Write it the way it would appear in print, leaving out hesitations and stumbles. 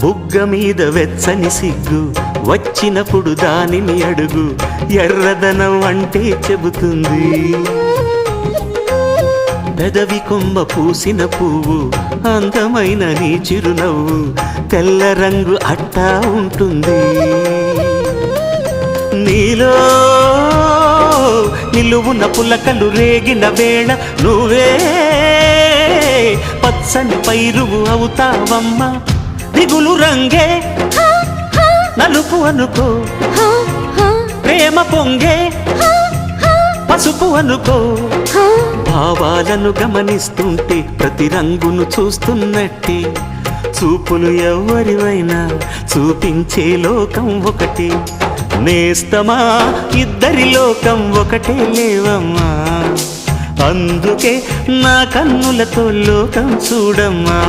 బుగ్గ మీద వెచ్చని సిగ్గు వచ్చినప్పుడు దానిని అడుగు, ఎర్రదనం అంటే చెబుతుంది. పెదవి కొమ్మ పూసిన పువ్వు అందమైన నీ చిరునవ్వు, తెల్ల రంగు అట్టా ఉంటుంది. నీలో నిలువున పులకలు రేగిన వేళ నువ్వే పచ్చని పైరువు అవుతావమ్మా. దిగులు రంగే నలుపు అనుకో, ప్రేమ పొంగే పసుపు అనుకో. భావాలను గమనిస్తుంటే ప్రతి రంగును చూస్తున్నట్టే, చూపులు ఎవరివైనా చూపించే లోకం ఒకటి. నేస్తమా ఇద్దరి లోకం ఒకటే లేవమ్మా, అందుకే నా కన్నులతో లోకం చూడమ్మా.